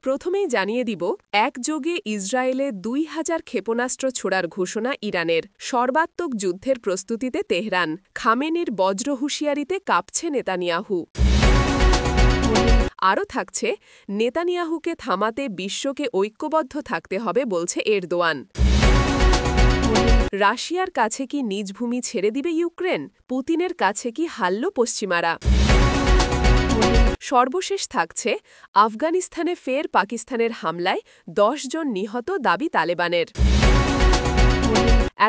প্রথমেই জানিয়ে দিব, একযোগে ইসরায়েলে ২,০০০ ক্ষেপণাস্ত্র ছোড়ার ঘোষণা ইরানের। সর্বাত্মক যুদ্ধের প্রস্তুতিতে তেহরান। খামেনির বজ্র হুঁশিয়ারিতে কাঁপছে নেতানিয়াহু। আরও থাকছে, নেতানিয়াহুকে থামাতে বিশ্বকে ঐক্যবদ্ধ থাকতে হবে বলছে এরদোয়ান। রাশিয়ার কাছে কি নিজ ভূমি ছেড়ে দিবে ইউক্রেন? পুতিনের কাছে কি হারল পশ্চিমারা? সর্বশেষ থাকছে, আফগানিস্তানে ফের পাকিস্তানের হামলায় ১০ জন নিহত দাবি তালেবানের।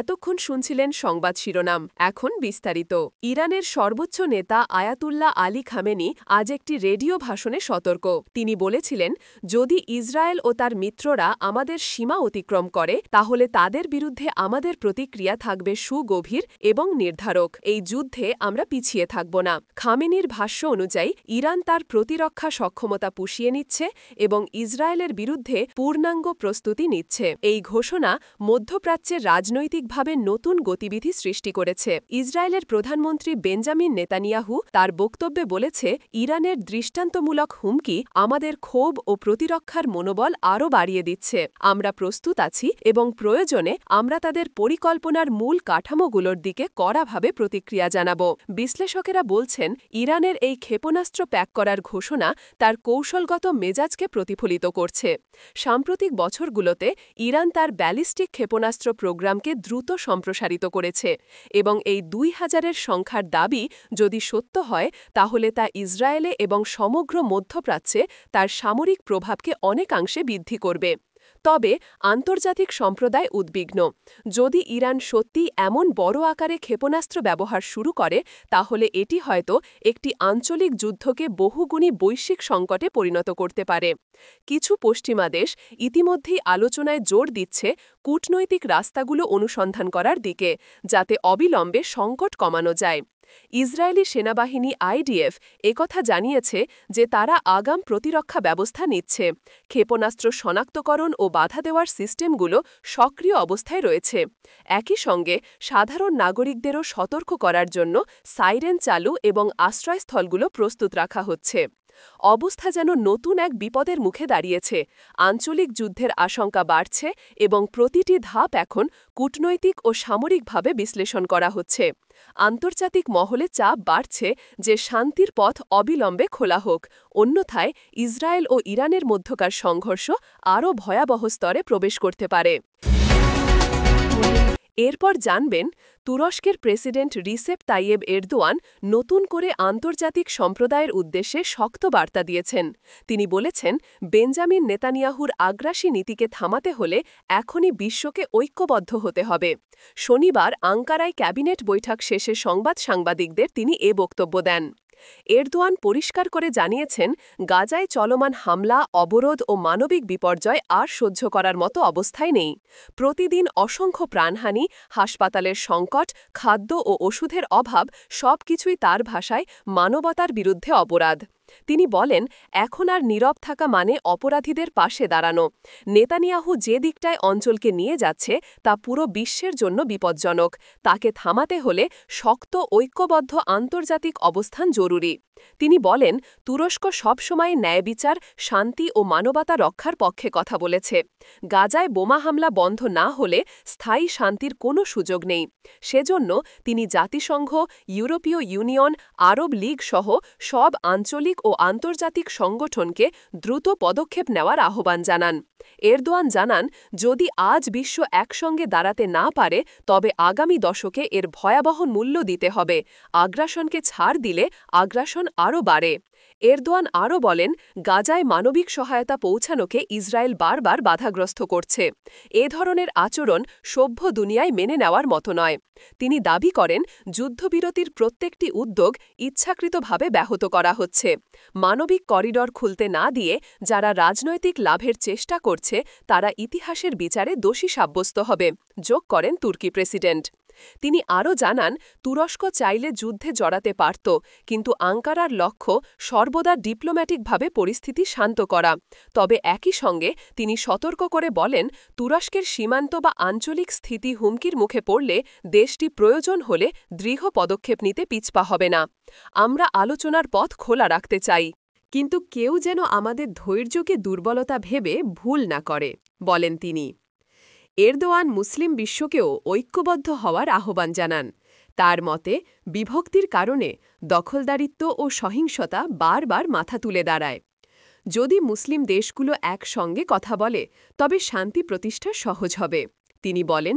এতক্ষণ শুনছিলেন সংবাদ শিরোনাম, এখন বিস্তারিত। ইরানের সর্বোচ্চ নেতা আয়াতুল্লাহ আলী খামেনি আজ একটি রেডিও ভাষণে সতর্ক। তিনি বলেছিলেন, যদি ইসরায়েল ও তার মিত্ররা আমাদের সীমা অতিক্রম করে তাহলে তাদের বিরুদ্ধে আমাদের প্রতিক্রিয়া থাকবে সুগভীর এবং নির্ধারক। এই যুদ্ধে আমরা পিছিয়ে থাকব না। খামেনির ভাষ্য অনুযায়ী ইরান তার প্রতিরক্ষা সক্ষমতা পুষিয়ে নিচ্ছে এবং ইসরায়েলের বিরুদ্ধে পূর্ণাঙ্গ প্রস্তুতি নিচ্ছে। এই ঘোষণা মধ্যপ্রাচ্যের রাজনৈতিক ভাবে নতুন গতিবিধি সৃষ্টি করেছে। ইসরায়েলের প্রধানমন্ত্রী বেঞ্জামিন নেতানিয়াহু তার বক্তব্যে বলেছে, ইরানের দৃষ্টান্তমূলক হুমকি আমাদের ক্ষোভ ও প্রতিরক্ষার মনোবল আরও বাড়িয়ে দিচ্ছে। আমরা প্রস্তুত আছি এবং প্রয়োজনে আমরা তাদের পরিকল্পনার মূল কাঠামোগুলোর দিকে কড়াভাবে প্রতিক্রিয়া জানাব। বিশ্লেষকেরা বলছেন, ইরানের এই ক্ষেপণাস্ত্র প্যাক করার ঘোষণা তার কৌশলগত মেজাজকে প্রতিফলিত করছে। সাম্প্রতিক বছরগুলোতে ইরান তার ব্যালিস্টিক ক্ষেপণাস্ত্র প্রোগ্রামকে দ্রুত সম্প্রসারিত করেছে এবং এই ২,০০০-এর সংখ্যার দাবি যদি সত্য হয় তাহলে তা ইসরায়েলে এবং সমগ্র মধ্যপ্রাচ্যে তার সামরিক প্রভাবকে অনেকাংশে বৃদ্ধি করবে। তবে আন্তর্জাতিক সম্প্রদায় উদ্বিগ্ন। যদি ইরান সত্যি এমন বড় আকারে ক্ষেপণাস্ত্র ব্যবহার শুরু করে তাহলে এটি হয়তো একটি আঞ্চলিক যুদ্ধকে বহুগুণী বৈশ্বিক সংকটে পরিণত করতে পারে। কিছু পশ্চিমা দেশ ইতিমধ্যেই আলোচনায় জোর দিচ্ছে কূটনৈতিক রাস্তাগুলো অনুসন্ধান করার দিকে, যাতে অবিলম্বে সংকট কমানো যায়। ইসরায়েলি সেনাবাহিনী আইডিএফ একথা জানিয়েছে যে তারা আগাম প্রতিরক্ষা ব্যবস্থা নিচ্ছে। ক্ষেপণাস্ত্র শনাক্তকরণ ও বাধা দেওয়ার সিস্টেমগুলো সক্রিয় অবস্থায় রয়েছে। একই সঙ্গে সাধারণ নাগরিকদেরও সতর্ক করার জন্য সাইরেন চালু এবং আশ্রয়স্থলগুলো প্রস্তুত রাখা হচ্ছে। অবস্থা যেন নতুন এক বিপদের মুখে দাঁড়িয়েছে। আঞ্চলিক যুদ্ধের আশঙ্কা বাড়ছে এবং প্রতিটি ধাপ এখন কূটনৈতিক ও সামরিকভাবে বিশ্লেষণ করা হচ্ছে। আন্তর্জাতিক মহলে চাপ বাড়ছে যে শান্তির পথ অবিলম্বে খোলা হোক, অন্যথায় ইসরায়েল ও ইরানের মধ্যকার সংঘর্ষ আরও ভয়াবহ স্তরে প্রবেশ করতে পারে। এরপর জানবেন, তুরস্কের প্রেসিডেন্ট রিসেপ তাইয়েব এরদোয়ান নতুন করে আন্তর্জাতিক সম্প্রদায়ের উদ্দেশ্যে শক্ত বার্তা দিয়েছেন। তিনি বলেছেন, বেঞ্জামিন নেতানিয়াহুর আগ্রাসী নীতিকে থামাতে হলে এখনই বিশ্বকে ঐক্যবদ্ধ হতে হবে। শনিবার আঙ্কারায় ক্যাবিনেট বৈঠক শেষে সাংবাদিকদের তিনি এ বক্তব্য দেন। এরদোয়ান পরিষ্কার করে জানিয়েছেন, গাজায় চলমান হামলা, অবরোধ ও মানবিক বিপর্যয় আর সহ্য করার মতো অবস্থায় নেই। প্রতিদিন অসংখ্য প্রাণহানি, হাসপাতালের সংকট, খাদ্য ও ওষুধের অভাব সবকিছুই তার ভাষায় মানবতার বিরুদ্ধে অপরাধ। তিনি বলেন, এখন আর নীরব থাকা মানে অপরাধীদের পাশে দাঁড়ানো। নেতানিয়াহু যে দিকটায় অঞ্চলকে নিয়ে যাচ্ছে তা পুরো বিশ্বের জন্য বিপজ্জনক। তাকে থামাতে হলে শক্ত ঐক্যবদ্ধ আন্তর্জাতিক অবস্থান জরুরি। তিনি বলেন, তুরস্ক সবসময় ন্যায়বিচার, শান্তি ও মানবতা রক্ষার পক্ষে কথা বলেছে। গাজায় বোমা হামলা বন্ধ না হলে স্থায়ী শান্তির কোনো সুযোগ নেই। সেজন্য তিনি জাতিসংঘ, ইউরোপীয় ইউনিয়ন, আরব লীগ সহ সব আঞ্চলিক ও আন্তর্জাতিক সংগঠনকে দ্রুত পদক্ষেপ নেওয়ার আহ্বান জানান। এরদোয়ান জানান, যদি আজ বিশ্ব একসঙ্গে দাঁড়াতে না পারে তবে আগামী দশকে এর ভয়াবহ মূল্য দিতে হবে। আগ্রাসনকে ছাড় দিলে আগ্রাসন আরও বাড়ে। এরদোয়ান আরও বলেন, গাজায় মানবিক সহায়তা পৌঁছানোকে ইসরায়েল বারবার বাধাগ্রস্ত করছে। এ ধরনের আচরণ সভ্য দুনিয়ায় মেনে নেওয়ার মতো নয়। তিনি দাবি করেন, যুদ্ধবিরতির প্রত্যেকটি উদ্যোগ ইচ্ছাকৃতভাবে ব্যাহত করা হচ্ছে। মানবিক করিডর খুলতে না দিয়ে যারা রাজনৈতিক লাভের চেষ্টা করছে তারা ইতিহাসের বিচারে দোষী সাব্যস্ত হবে, যোগ করেন তুর্কি প্রেসিডেন্ট। তিনি আরও জানান, তুরস্ক চাইলে যুদ্ধে জড়াতে পারত, কিন্তু আঙ্কারার লক্ষ্য সর্বদা ডিপ্লোম্যাটিকভাবে পরিস্থিতি শান্ত করা। তবে একই সঙ্গে তিনি সতর্ক করে বলেন, তুরস্কের সীমান্ত বা আঞ্চলিক স্থিতি হুমকির মুখে পড়লে দেশটি প্রয়োজন হলে দৃঢ় পদক্ষেপ নিতে পিছপা হবে না। আমরা আলোচনার পথ খোলা রাখতে চাই। কিন্তু কেউ যেন আমাদের ধৈর্যকে দুর্বলতা ভেবে ভুল না করে, বলেন তিনি। এরদোয়ান মুসলিম বিশ্বকেও ঐক্যবদ্ধ হওয়ার আহ্বান জানান। তার মতে, বিভক্তির কারণে দখলদারিত্ব ও সহিংসতা বারবার মাথা তুলে দাঁড়ায়। যদি মুসলিম দেশগুলো একসঙ্গে কথা বলে তবে শান্তি প্রতিষ্ঠা সহজ হবে। তিনি বলেন,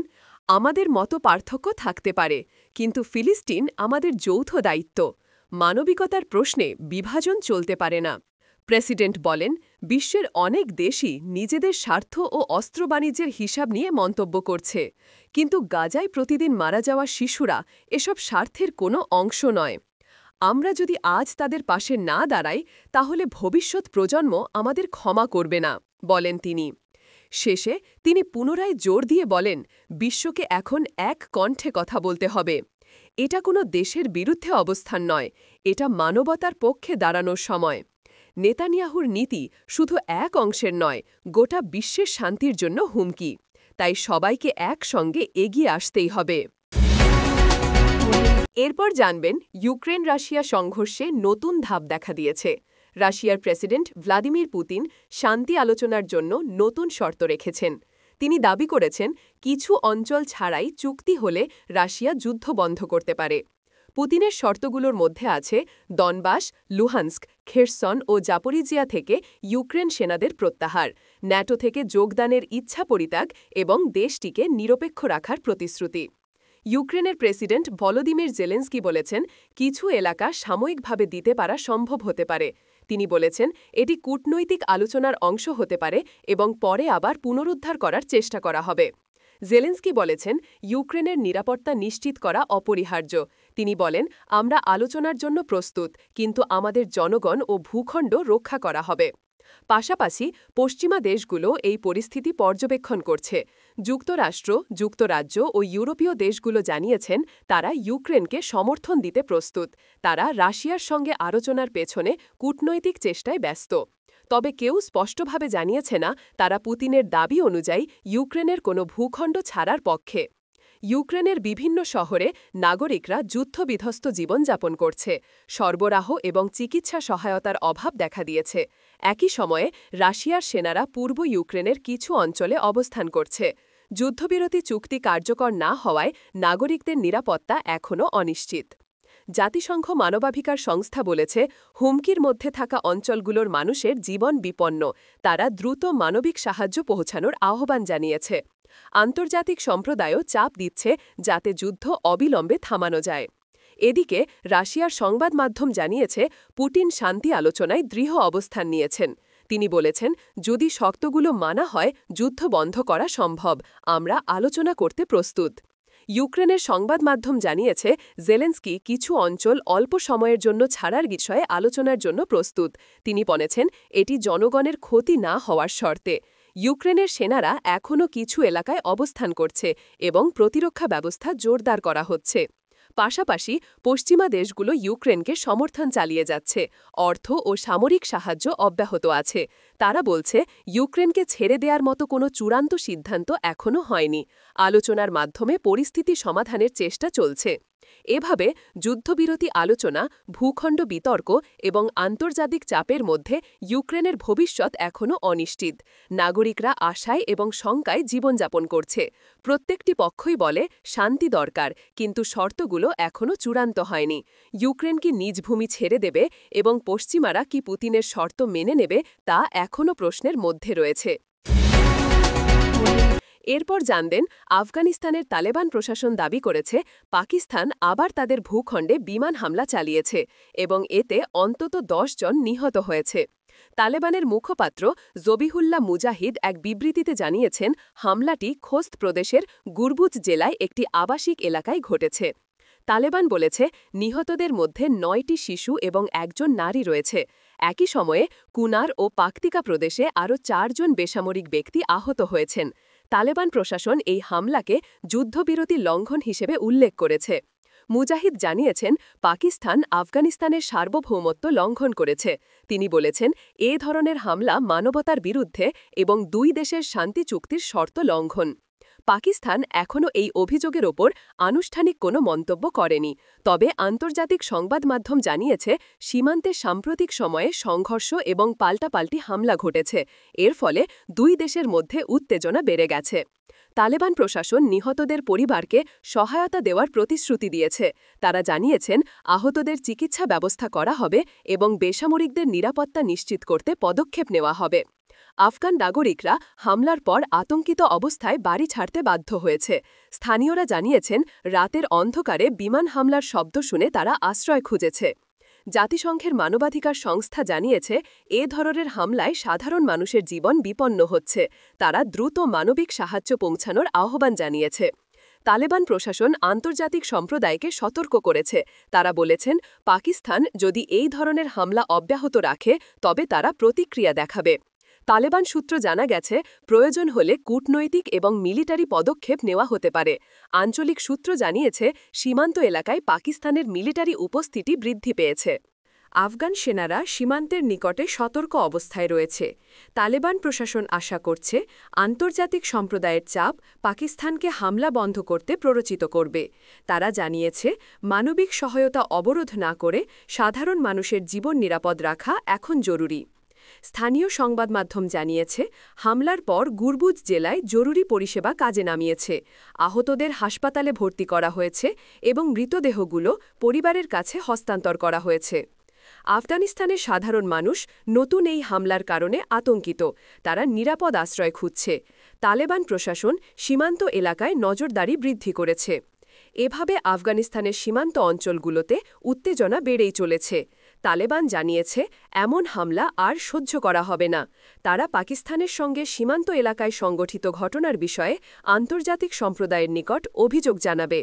আমাদের মতো পার্থক্য থাকতে পারে, কিন্তু ফিলিস্তিন আমাদের যৌথ দায়িত্ব। মানবিকতার প্রশ্নে বিভাজন চলতে পারে না। প্রেসিডেন্ট বলেন, বিশ্বের অনেক দেশই নিজেদের স্বার্থ ও অস্ত্র বাণিজ্যের হিসাব নিয়ে মন্তব্য করছে, কিন্তু গাজায় প্রতিদিন মারা যাওয়া শিশুরা এসব স্বার্থের কোনো অংশ নয়। আমরা যদি আজ তাদের পাশে না দাঁড়াই তাহলে ভবিষ্যৎ প্রজন্ম আমাদের ক্ষমা করবে না, বলেন তিনি। শেষে তিনি পুনরায় জোর দিয়ে বলেন, বিশ্বকে এখন এক কণ্ঠে কথা বলতে হবে। এটা কোনো দেশের বিরুদ্ধে অবস্থান নয়, এটা মানবতার পক্ষে দাঁড়ানোর সময়। নেতানিয়াহুর নীতি শুধু এক অংশের নয়, গোটা বিশ্বের শান্তির জন্য হুমকি। তাই সবাইকে একসঙ্গে এগিয়ে আসতেই হবে। এরপর জানবেন, ইউক্রেন রাশিয়া সংঘর্ষে নতুন ধাপ দেখা দিয়েছে। রাশিয়ার প্রেসিডেন্ট ভ্লাদিমির পুতিন শান্তি আলোচনার জন্য নতুন শর্ত রেখেছেন। তিনি দাবি করেছেন, কিছু অঞ্চল ছাড়াই চুক্তি হলে রাশিয়া যুদ্ধ বন্ধ করতে পারে। পুতিনের শর্তগুলোর মধ্যে আছে দনবাস, লুহান্স্ক, খেরসন ও জাপোরিজিয়া থেকে ইউক্রেন সেনাদের প্রত্যাহার, ন্যাটো থেকে যোগদানের ইচ্ছা পরিত্যাগ এবং দেশটিকে নিরপেক্ষ রাখার প্রতিশ্রুতি। ইউক্রেনের প্রেসিডেন্ট ভলোদিমির জেলেন্সকি বলেছেন, কিছু এলাকা সাময়িকভাবে দিতে পারা সম্ভব হতে পারে। তিনি বলেছেন, এটি কূটনৈতিক আলোচনার অংশ হতে পারে এবং পরে আবার পুনরুদ্ধার করার চেষ্টা করা হবে। জেলেন্সকি বলেছেন, ইউক্রেনের নিরাপত্তা নিশ্চিত করা অপরিহার্য। তিনি বলেন, আমরা আলোচনার জন্য প্রস্তুত, কিন্তু আমাদের জনগণ ও ভূখণ্ড রক্ষা করা হবে। পাশাপাশি পশ্চিমা দেশগুলো এই পরিস্থিতি পর্যবেক্ষণ করছে। যুক্তরাষ্ট্র, যুক্তরাজ্য ও ইউরোপীয় দেশগুলো জানিয়েছেন, তারা ইউক্রেনকে সমর্থন দিতে প্রস্তুত। তারা রাশিয়ার সঙ্গে আলোচনার পেছনে কূটনৈতিক চেষ্টায় ব্যস্ত। তবে কেউ স্পষ্টভাবে জানিয়েছে না তারা পুতিনের দাবি অনুযায়ী ইউক্রেনের কোনো ভূখণ্ড ছাড়ার পক্ষে। ইউক্রেনের বিভিন্ন শহরে নাগরিকরা যুদ্ধবিধ্বস্ত জীবনযাপন করছে। সরবরাহ এবং চিকিৎসা সহায়তার অভাব দেখা দিয়েছে। একই সময়ে রাশিয়ার সেনারা পূর্ব ইউক্রেনের কিছু অঞ্চলে অবস্থান করছে। যুদ্ধবিরতি চুক্তি কার্যকর না হওয়ায় নাগরিকদের নিরাপত্তা এখনও অনিশ্চিত। জাতিসংঘ মানবাধিকার সংস্থা বলেছে, হুমকির মধ্যে থাকা অঞ্চলগুলোর মানুষের জীবন বিপন্ন। তারা দ্রুত মানবিক সাহায্য পৌঁছানোর আহ্বান জানিয়েছে। আন্তর্জাতিক সম্প্রদায়ও চাপ দিচ্ছে যাতে যুদ্ধ অবিলম্বে থামানো যায়। এদিকে রাশিয়ার সংবাদ মাধ্যম জানিয়েছে, পুতিন শান্তি আলোচনায় দৃঢ় অবস্থান নিয়েছেন। তিনি বলেছেন, যদি শর্তগুলো মানা হয় যুদ্ধ বন্ধ করা সম্ভব, আমরা আলোচনা করতে প্রস্তুত। ইউক্রেনের সংবাদ মাধ্যম জানিয়েছে, জেলেন্সকি কিছু অঞ্চল অল্প সময়ের জন্য ছাড়ার বিষয়ে আলোচনার জন্য প্রস্তুত। তিনি বলেছেন, এটি জনগণের ক্ষতি না হওয়ার শর্তে। ইউক্রেনের সেনারা এখনও কিছু এলাকায় অবস্থান করছে এবং প্রতিরক্ষা ব্যবস্থা জোরদার করা হচ্ছে। পাশাপাশি পশ্চিমা দেশগুলো ইউক্রেনকে সমর্থন চালিয়ে যাচ্ছে। অর্থ ও সামরিক সাহায্য অব্যাহত আছে। তারা বলছে, ইউক্রেনকে ছেড়ে দেওয়ার মতো কোনো চূড়ান্ত সিদ্ধান্ত এখনও হয়নি। আলোচনার মাধ্যমে পরিস্থিতি সমাধানের চেষ্টা চলছে। এভাবে যুদ্ধবিরতি আলোচনা, ভূখণ্ড বিতর্ক এবং আন্তর্জাতিক চাপের মধ্যে ইউক্রেনের ভবিষ্যৎ এখনও অনিশ্চিত। নাগরিকরা আশায় এবং শঙ্কায় জীবনযাপন করছে। প্রত্যেকটি পক্ষই বলে, শান্তি দরকার, কিন্তু শর্তগুলো এখনও চূড়ান্ত হয়নি। ইউক্রেন কি নিজ ভূমি ছেড়ে দেবে এবং পশ্চিমারা কি পুতিনের শর্ত মেনে নেবে, তা এখনও প্রশ্নের মধ্যে রয়েছে। এরপর জানবেন, আফগানিস্তানের তালেবান প্রশাসন দাবি করেছে, পাকিস্তান আবার তাদের ভূখণ্ডে বিমান হামলা চালিয়েছে এবং এতে অন্তত 10 জন নিহত হয়েছে। তালেবানের মুখপাত্র জবিহুল্লাহ মুজাহিদ এক বিবৃতিতে জানিয়েছেন, হামলাটি খোস্ত প্রদেশের গুরবুজ জেলায় একটি আবাসিক এলাকায় ঘটেছে। তালেবান বলেছে, নিহতদের মধ্যে 9টি শিশু এবং 1 জন নারী রয়েছে। একই সময়ে কুনার ও পাকতিকা প্রদেশে আরও 4 জন বেসামরিক ব্যক্তি আহত হয়েছেন। তালেবান প্রশাসন এই হামলাকে যুদ্ধবিরতি লঙ্ঘন হিসেবে উল্লেখ করেছে। মুজাহিদ জানিয়েছেন, পাকিস্তান আফগানিস্তানের সার্বভৌমত্ব লঙ্ঘন করেছে। তিনি বলেছেন, এ ধরনের হামলা মানবতার বিরুদ্ধে এবং দুই দেশের শান্তি চুক্তির শর্ত লঙ্ঘন। পাকিস্তান এখনও এই অভিযোগের ওপর আনুষ্ঠানিক কোনো মন্তব্য করেনি, তবে আন্তর্জাতিক সংবাদ মাধ্যম জানিয়েছে সীমান্তে সাম্প্রতিক সময়ে সংঘর্ষ এবং পাল্টাপাল্টি হামলা ঘটেছে। এর ফলে দুই দেশের মধ্যে উত্তেজনা বেড়ে গেছে। তালেবান প্রশাসন নিহতদের পরিবারকে সহায়তা দেওয়ার প্রতিশ্রুতি দিয়েছে। তারা জানিয়েছেন আহতদের চিকিৎসা ব্যবস্থা করা হবে এবং বেসামরিকদের নিরাপত্তা নিশ্চিত করতে পদক্ষেপ নেওয়া হবে। আফগান নাগরিকরা হামলার পর আতঙ্কিত অবস্থায় বাড়ি ছাড়তে বাধ্য হয়েছে। স্থানীয়রা জানিয়েছেন রাতের অন্ধকারে বিমান হামলার শব্দ শুনে তারা আশ্রয় খুঁজেছে। জাতিসংঘের মানবাধিকার সংস্থা জানিয়েছে এ ধরনের হামলায় সাধারণ মানুষের জীবন বিপন্ন হচ্ছে। তারা দ্রুত মানবিক সাহায্য পৌঁছানোর আহ্বান জানিয়েছে। তালেবান প্রশাসন আন্তর্জাতিক সম্প্রদায়কে সতর্ক করেছে। তারা বলেছেন পাকিস্তান যদি এই ধরনের হামলা অব্যাহত রাখে তবে তারা প্রতিক্রিয়া দেখাবে। তালেবান সূত্র জানা গেছে প্রয়োজন হলে কূটনৈতিক এবং মিলিটারি পদক্ষেপ নেওয়া হতে পারে। আঞ্চলিক সূত্র জানিয়েছে সীমান্ত এলাকায় পাকিস্তানের মিলিটারি উপস্থিতি বৃদ্ধি পেয়েছে। আফগান সেনারা সীমান্তের নিকটে সতর্ক অবস্থায় রয়েছে। তালেবান প্রশাসন আশা করছে আন্তর্জাতিক সম্প্রদায়ের চাপ পাকিস্তানকে হামলা বন্ধ করতে প্ররোচিত করবে। তারা জানিয়েছে মানবিক সহায়তা অবরোধ না করে সাধারণ মানুষের জীবন নিরাপদ রাখা এখন জরুরি। স্থানীয় সংবাদ মাধ্যম জানিয়েছে হামলার পর গুরবুজ জেলায় জরুরি পরিষেবা কাজে নামিয়েছে। আহতদের হাসপাতালে ভর্তি করা হয়েছে এবং মৃতদেহগুলো পরিবারের কাছে হস্তান্তর করা হয়েছে। আফগানিস্তানের সাধারণ মানুষ নতুন এই হামলার কারণে আতঙ্কিত। তারা নিরাপদ আশ্রয় খুঁজছে। তালেবান প্রশাসন সীমান্ত এলাকায় নজরদারি বৃদ্ধি করেছে। এভাবে আফগানিস্তানের সীমান্ত অঞ্চলগুলোতে উত্তেজনা বেড়েই চলেছে। তালেবান জানিয়েছে এমন হামলা আর সহ্য করা হবে না। তারা পাকিস্তানের সঙ্গে সীমান্ত এলাকায় সংগঠিত ঘটনার বিষয়ে আন্তর্জাতিক সম্প্রদায়ের নিকট অভিযোগ জানাবে।